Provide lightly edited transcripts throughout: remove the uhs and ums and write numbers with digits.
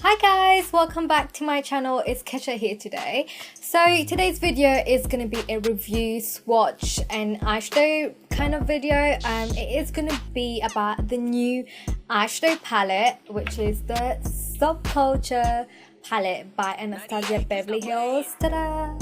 Hi guys, welcome back to my channel. It's Kesha here today. So today's video is going to be a review, swatch and eyeshadow kind of video. It is going to be about the new eyeshadow palette, which is the Subculture Palette by Anastasia Beverly Hills. Ta-da!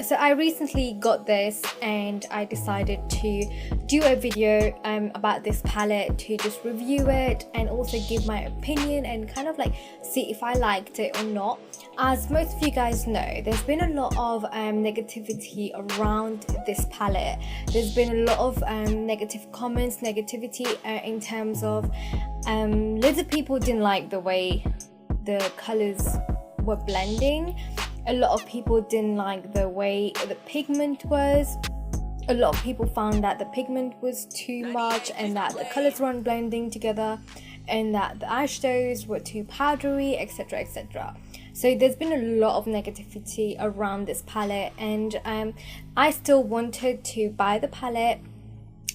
So I recently got this and I decided to do a video about this palette, to just review it and also give my opinion and kind of like see if I liked it or not. As most of you guys know, there's been a lot of negativity around this palette. There's been a lot of negative comments, negativity in terms of loads of people didn't like the way the colors were blending. A lot of people didn't like the way the pigment was. A lot of people found that the pigment was too much and that the colors weren't blending together and that the eyeshadows were too powdery, etc, etc. So there's been a lot of negativity around this palette, and I still wanted to buy the palette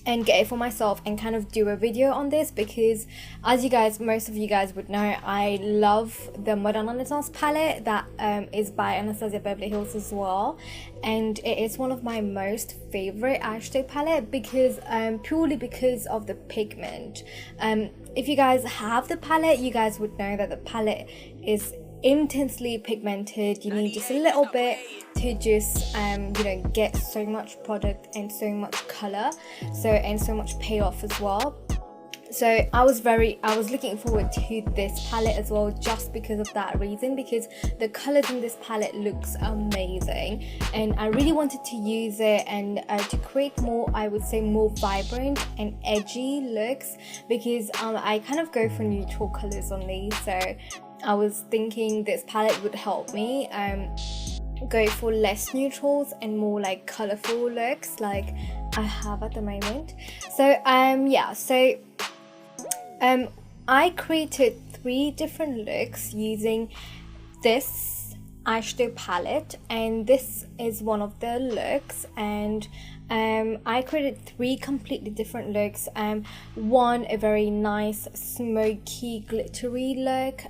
and get it for myself and kind of do a video on this because, as you guys, most of you guys would know, I love the Modern Renaissance palette that is by Anastasia Beverly Hills as well, and it is one of my most favorite eyeshadow palette because purely because of the pigment. If you guys have the palette, you guys would know that the palette is intensely pigmented. You need just a little bit to just get so much product and so much color, and so much payoff as well. So I was looking forward to this palette as well, just because of that reason, because the colors in this palette looks amazing and I really wanted to use it and to create more, I would say, more vibrant and edgy looks, because I kind of go for neutral colors only. So I was thinking this palette would help me go for less neutrals and more like colorful looks like I have at the moment. So I created 3 different looks using this eyeshadow palette, and this is one of the looks, and I created 3 completely different looks. One, a very nice smoky glittery look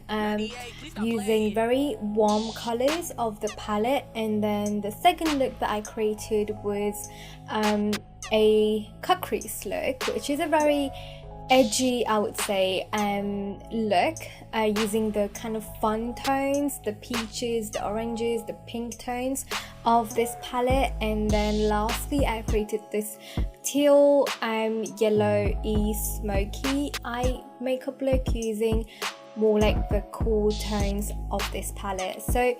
using very warm colors of the palette, and then the second look that I created was a cut crease look, which is a very edgy, I would say, look using the kind of fun tones, the peaches, the oranges, the pink tones of this palette. And then lastly, I created this teal yellow-y smoky eye makeup look using more like the cool tones of this palette. So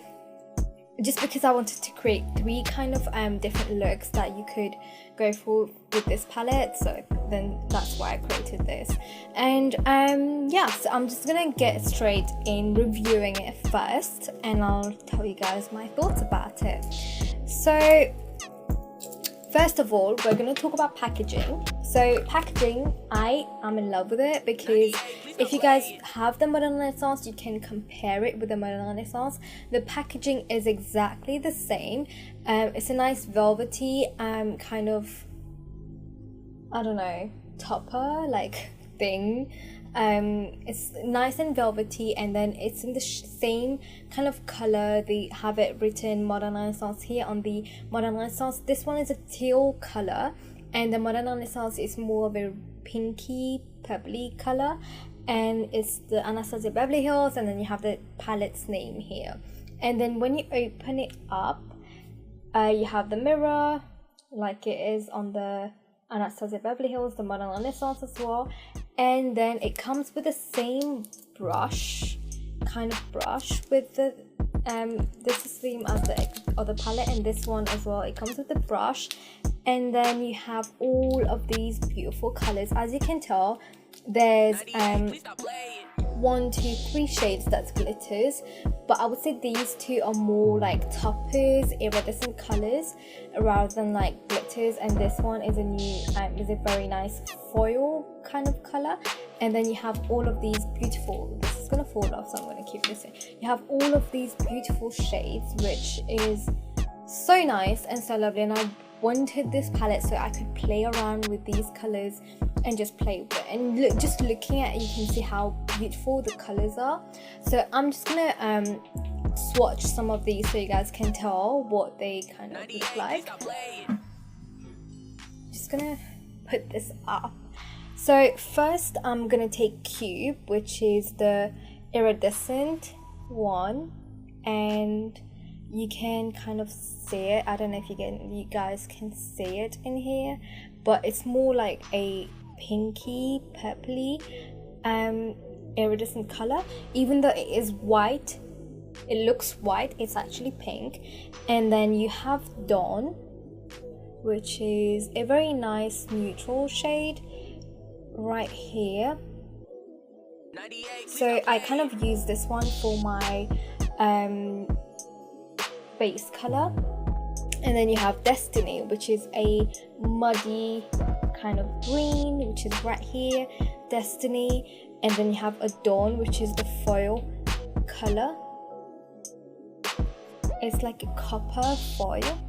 just because I wanted to create 3 kind of different looks that you could go for with this palette, so then that's why I created this. And so I'm just gonna get straight in reviewing it first, and I'll tell you guys my thoughts about it. So first of all, we're gonna talk about packaging. So packaging, I am in love with it because if you guys have the Modern Renaissance, you can compare it with the Modern Renaissance. The packaging is exactly the same. It's a nice velvety kind of, I don't know, topper like thing. It's nice and velvety, and then it's in the same kind of color. They have it written Modern Renaissance here on the Modern Renaissance. This one is a teal color, and the Modern Renaissance is more of a pinky purpley color, and it's the Anastasia Beverly Hills, and then you have the palette's name here. And then when you open it up, you have the mirror like it is on the Anastasia Beverly Hills, the Modern Renaissance as well. And then it comes with the same brush, kind of brush with the this is the same as the other palette, and this one as well, it comes with the brush. And then you have all of these beautiful colors. As you can tell, there's 1, 2, 3 shades that's glitters, but I would say these 2 are more like toppers, iridescent colors rather than like glitters. And this one is a very nice foil kind of color. And then you have all of these beautiful, this is gonna fall off, so I'm gonna keep this in. You have all of these beautiful shades, which is so nice and so lovely, and I wanted this palette so I could play around with these colors and just play with it. And look, just looking at it, you can see how beautiful the colors are. So I'm just gonna swatch some of these so you guys can tell what they kind of look like. Just gonna put this up. So first I'm gonna take Cube, which is the iridescent one, and you can kind of see it. I don't know if you guys can see it in here, but it's more like a pinky purpley iridescent color. Even though it is white, it looks white, it's actually pink. And then you have Dawn, which is a very nice neutral shade right here. So I kind of use this one for my base color. And then you have Destiny, which is a muddy kind of green, which is right here, Destiny. And then you have a Dawn, which is the foil color. It's like a copper foil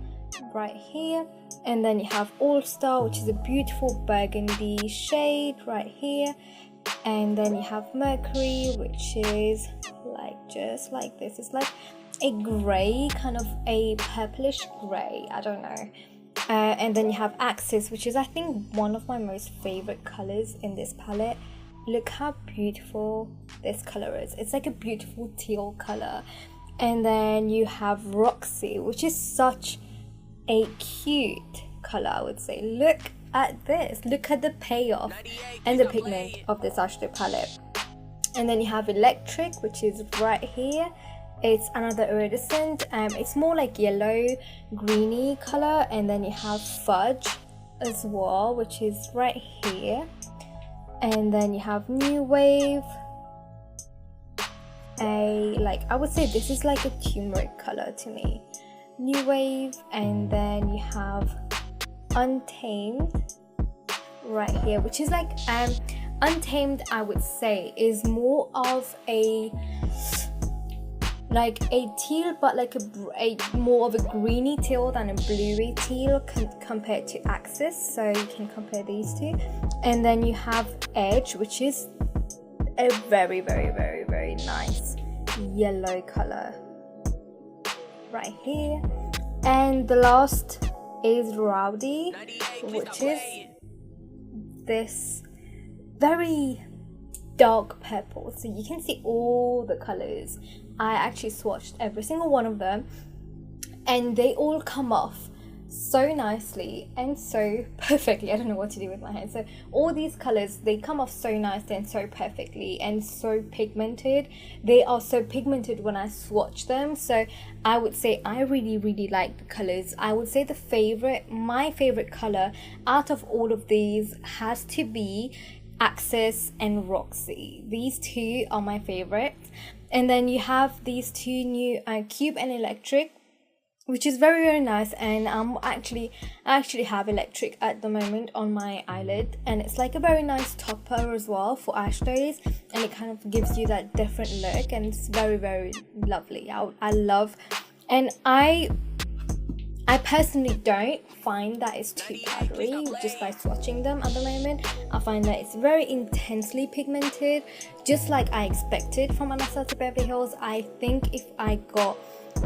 right here. And then you have All Star, which is a beautiful burgundy shade right here. And then you have Mercury, which is like just like this. It's like a grey, kind of a purplish grey, I don't know. And then you have Axis, which is I think one of my most favorite colors in this palette. Look how beautiful this color is. It's like a beautiful teal color. And then you have Roxy, which is such a cute color, I would say. Look at this. Look at the payoff and the pigment of this eyeshadow palette. And then you have Electric, which is right here. It's another iridescent. It's more like yellow greeny color. And then you have Fudge as well, which is right here. And then you have New Wave. I would say this is like a turmeric color to me. New Wave. And then you have Untamed right here, which is like Untamed, I would say, is more of a teal, but like a more of a greeny teal than a bluey teal compared to Axis. So you can compare these two. And then you have Edge, which is a very, very, very, very nice yellow color right here. And the last is Rowdy, which is this very dark purple. So you can see all the colors. I actually swatched every single one of them, and they all come off so nicely and so perfectly. I don't know what to do with my hand. So all these colors, they come off so nicely and so perfectly and so pigmented. They are so pigmented when I swatch them. So I would say I really, really like the colors. I would say my favorite color out of all of these has to be Axis and Roxy. These two are my favorites. And then you have these two new Cube and Electric, which is very, very nice. And I actually have Electric at the moment on my eyelid, and it's like a very nice topper as well for eyeshadows, and it kind of gives you that different look, and it's very, very lovely. I love, and I personally don't find that it's too powdery just by swatching them at the moment. I find that it's very intensely pigmented, just like I expected from Anastasia Beverly Hills. I think if I got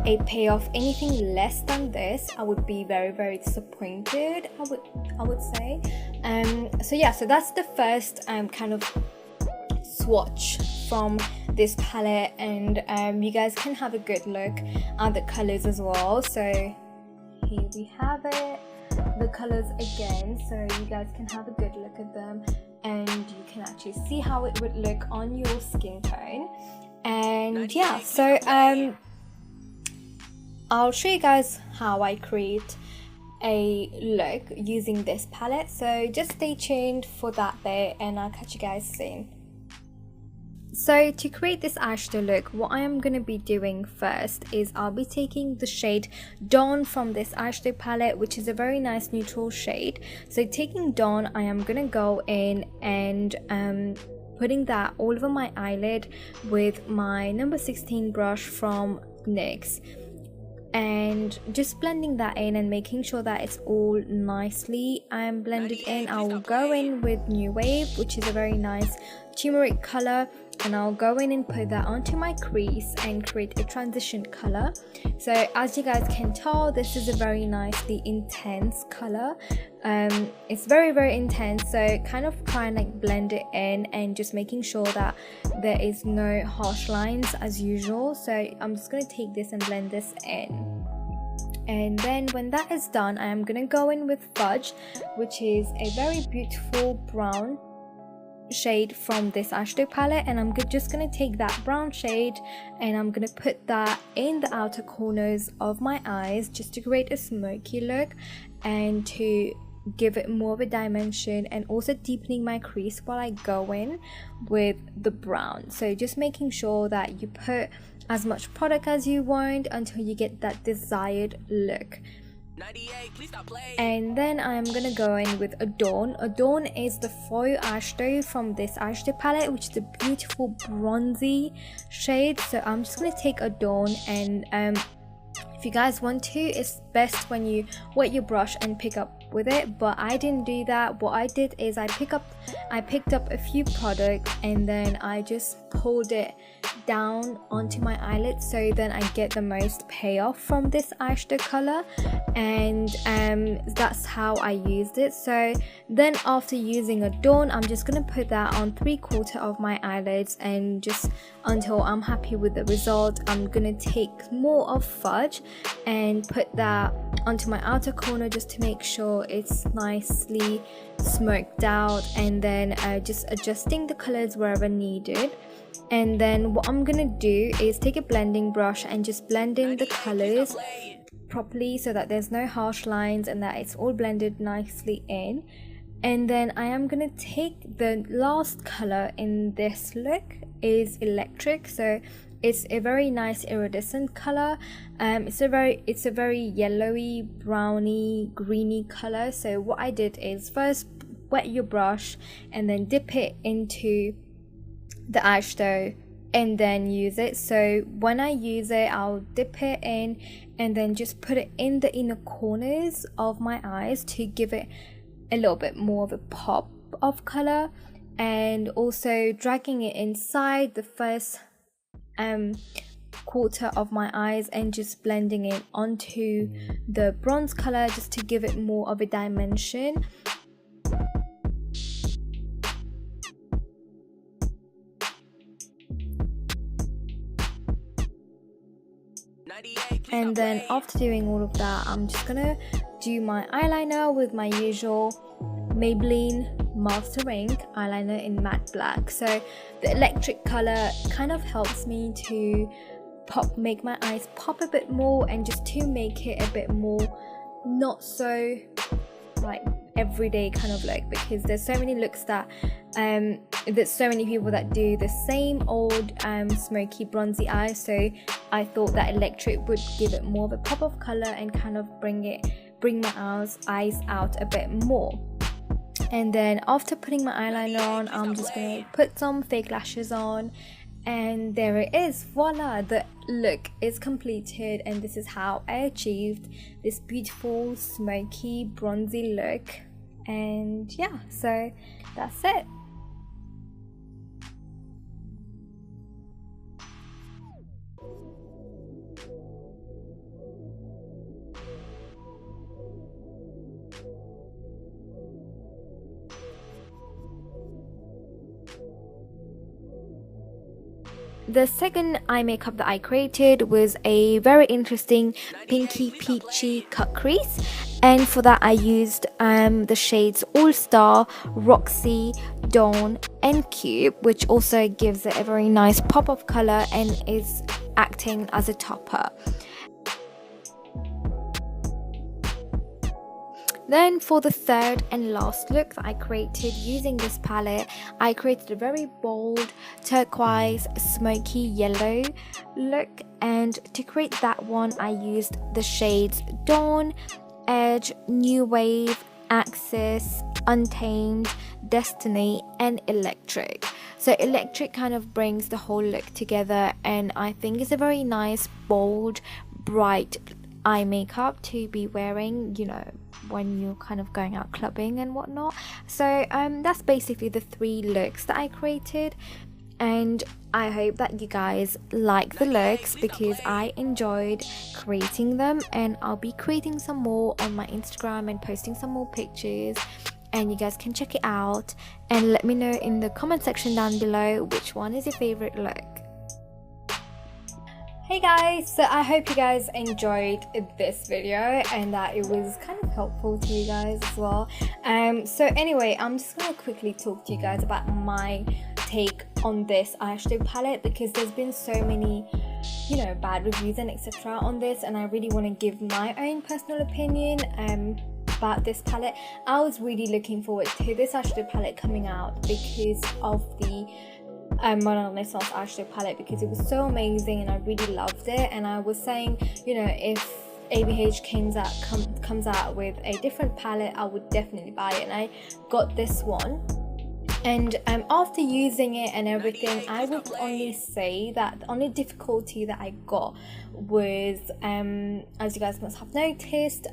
a payoff anything less than this, I would be very, very disappointed, I would say. So yeah, so that's the first kind of swatch from this palette, and you guys can have a good look at the colors as well. So here we have it, the colors again, so you guys can have a good look at them, and you can actually see how it would look on your skin tone. And yeah, so I'll show you guys how I create a look using this palette, so just stay tuned for that bit, and I'll catch you guys soon. So to create this eyeshadow look, what I am going to be doing first is I'll be taking the shade Dawn from this eyeshadow palette, which is a very nice neutral shade. So taking Dawn, I am going to go in and putting that all over my eyelid with my number 16 brush from NYX. and just blending that in and making sure that it's all nicely blended in. I will go in with New Wave, which is a very nice turmeric color, and I'll go in and put that onto my crease and create a transition color. So as you guys can tell, this is a very nicely intense color. It's very intense, so kind of try and like blend it in and just making sure that there is no harsh lines as usual. So I'm just going to take this and blend this in. And then when that is done, I am going to go in with Fudge, which is a very beautiful brown shade from this eyeshadow palette, and I'm just going to take that brown shade and I'm going to put that in the outer corners of my eyes just to create a smoky look and to give it more of a dimension, and also deepening my crease while I go in with the brown. So just making sure that you put as much product as you want until you get that desired look. And then I'm gonna go in with Adorn. Adorn is the foil eyeshadow from this eyeshadow palette, which is a beautiful bronzy shade. So I'm just gonna take Adorn, and if you guys want to, it's best when you wet your brush and pick up with it, but I didn't do that. What I did is I picked up a few products and then I just pulled it down onto my eyelids, so then I get the most payoff from this eyeshadow color, and that's how I used it. So then after using Adorn, I'm just gonna put that on 3/4 of my eyelids, and just until I'm happy with the result, I'm gonna take more of Fudge and put that onto my outer corner just to make sure it's nicely smoked out, and then just adjusting the colors wherever needed. And then what I'm gonna do is take a blending brush and just blend in the colors properly so that there's no harsh lines and that it's all blended nicely in. And then I am gonna take the last color in this look is Electric. So it's a very nice iridescent color. It's a very yellowy, browny, greeny color. So what I did is first wet your brush and then dip it into the eyeshadow and then use it. So when I use it, I'll dip it in and then just put it in the inner corners of my eyes to give it a little bit more of a pop of color, and also dragging it inside the first quarter of my eyes and just blending it onto the bronze color just to give it more of a dimension. And then after doing all of that, I'm just gonna do my eyeliner with my usual Maybelline Master Ink eyeliner in matte black. So the electric color kind of helps me to make my eyes pop a bit more, and just to make it a bit more not so like everyday kind of look, because there's so many looks that there's so many people that do the same old smoky bronzy eyes. So I thought that electric would give it more of a pop of color and kind of bring my eyes out a bit more. And then after putting my eyeliner on, I'm just going to put some fake lashes on, and there it is, voila, the look is completed. And this is how I achieved this beautiful smoky bronzy look. And yeah, so that's it. The second eye makeup that I created was a very interesting pinky peachy cut crease, and for that I used the shades All Star, Roxy, Dawn and Cube, which also gives it a very nice pop of color and is acting as a topper. Then for the third and last look that I created using this palette, I created a very bold turquoise smoky yellow look, and to create that one I used the shades Dawn, Edge, New Wave, Axis, Untamed, Destiny and Electric. So Electric kind of brings the whole look together, and I think it's a very nice, bold, bright eye makeup to be wearing, you know, when you're kind of going out clubbing and whatnot. So that's basically the 3 looks that I created, and I hope that you guys like the looks because I enjoyed creating them, and I'll be creating some more on my Instagram and posting some more pictures, and you guys can check it out and let me know in the comment section down below which one is your favorite look. Hey guys, so I hope you guys enjoyed this video and that it was kind of helpful to you guys as well. So anyway, I'm just gonna quickly talk to you guys about my take on this eyeshadow palette because there's been so many, you know, bad reviews and etc on this, and I really want to give my own personal opinion about this palette. I was really looking forward to this eyeshadow palette coming out because of the Modern Renaissance eyeshadow palette, because it was so amazing and I really loved it. And I was saying, you know, if ABH comes out with a different palette, I would definitely buy it, and I got this one. And after using it and everything, I would only say that the only difficulty that I got was, as you guys must have noticed,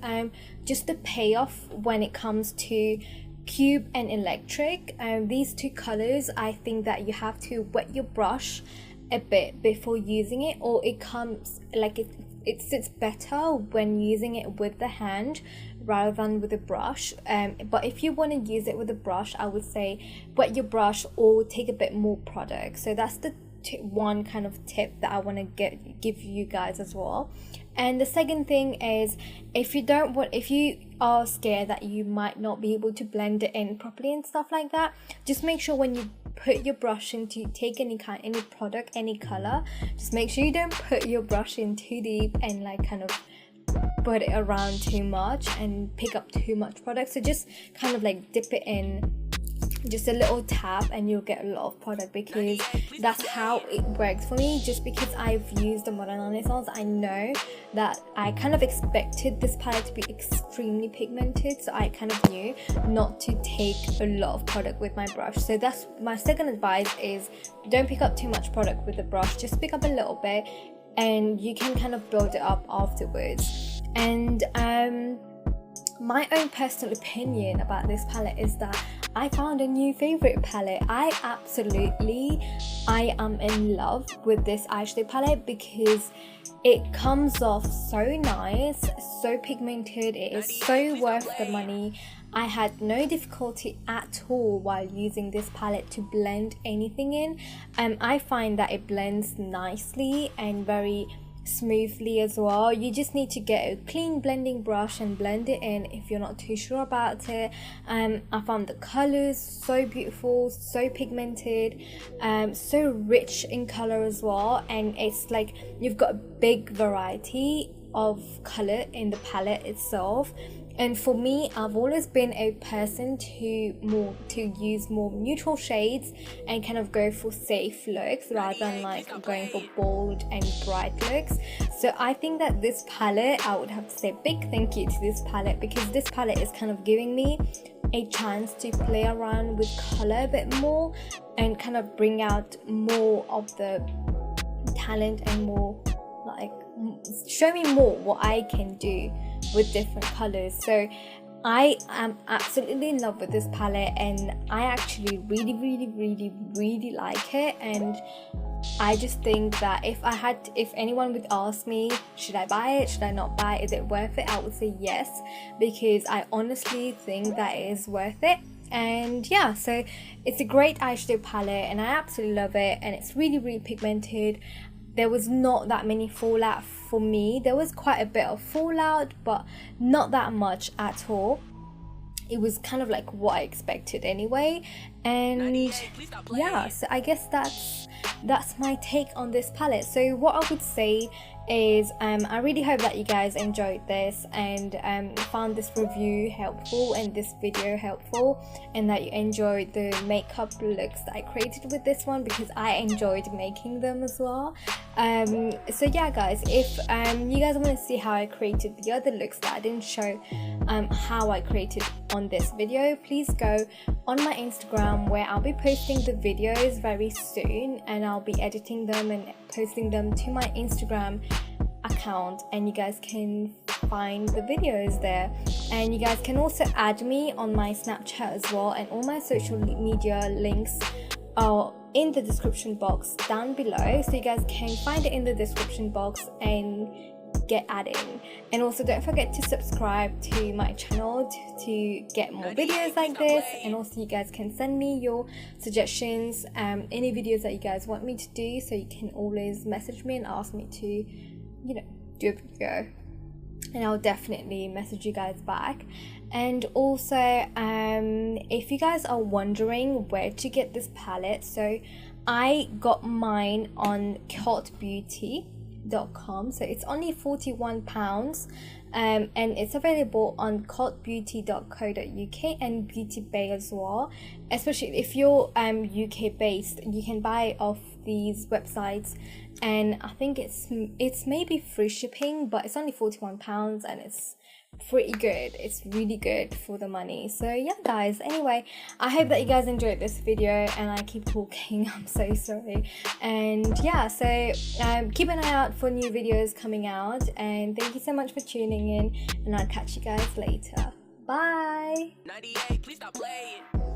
just the payoff when it comes to Cube and Electric. These 2 colors, I think that you have to wet your brush a bit before using it, or it comes like it sits better when using it with the hand rather than with a brush. But if you want to use it with a brush, I would say wet your brush or take a bit more product. So that's the one kind of tip that I want to give you guys as well. And the second thing is, if you are scared that you might not be able to blend it in properly and stuff like that, just make sure when you put your brush in to take any product, any color, just make sure you don't put your brush in too deep and like kind of put it around too much and pick up too much product. So just kind of like dip it in just a little tap and you'll get a lot of product, because that's how it works for me. Just because I've used the Modern Renaissance, I know that I kind of expected this palette to be extremely pigmented, so I kind of knew not to take a lot of product with my brush. So that's my second advice, is don't pick up too much product with the brush, just pick up a little bit and you can kind of build it up afterwards. And my own personal opinion about this palette is that I found a new favorite palette. I am in love with this eyeshadow palette because it comes off so nice, so pigmented. It is so worth the money. I had no difficulty at all while using this palette to blend anything in. I find that it blends nicely and very smoothly as well. You just need to get a clean blending brush and blend it in if you're not too sure about it. I found the colors so beautiful, so pigmented, so rich in color as well, and it's like you've got a big variety of color in the palette itself. And for me, I've always been a person to use more neutral shades and kind of go for safe looks rather than like going for bold and bright looks. So I think that this palette, I would have to say big thank you to this palette, because this palette is kind of giving me a chance to play around with color a bit more and kind of bring out more of the talent and more like show me more what I can do with different colors. So I am absolutely in love with this palette, and I actually really like it. And I just think that if anyone would ask me, should I buy it, should I not buy it, is it worth it, I would say yes, because I honestly think that it is worth it. And yeah, so it's a great eyeshadow palette and I absolutely love it, and it's really pigmented. There was not that many fallout for me. There was quite a bit of fallout, but not that much at all. It was kind of like what I expected anyway. And yeah, so I guess that's my take on this palette. So what I would say is I really hope that you guys enjoyed this and found this review helpful and this video helpful, and that you enjoyed the makeup looks that I created with this one, because I enjoyed making them as well. So yeah guys, if you guys want to see how I created the other looks that I didn't show how I created on this video, please go on my Instagram, where I'll be posting the videos very soon, and I'll be editing them and posting them to my Instagram account, and you guys can find the videos there. And you guys can also add me on my Snapchat as well, and all my social media links are in the description box down below, so you guys can find it in the description box and get added. And also don't forget to subscribe to my channel to get more videos like this. And also you guys can send me your suggestions, any videos that you guys want me to do, so you can always message me and ask me to, you know, do a video, and I'll definitely message you guys back. And also if you guys are wondering where to get this palette, so I got mine on cultbeauty.com, so it's only £41, and it's available on cultbeauty.co.uk and Beauty Bay as well. Especially if you're UK based, you can buy it off these websites, and I think it's maybe free shipping, but it's only £41 and it's pretty good. It's really good for the money. So yeah guys, anyway, I hope that you guys enjoyed this video, and I keep talking, I'm so sorry. And yeah, so keep an eye out for new videos coming out, and thank you so much for tuning in, and I'll catch you guys later. Bye. 98, please stop playing.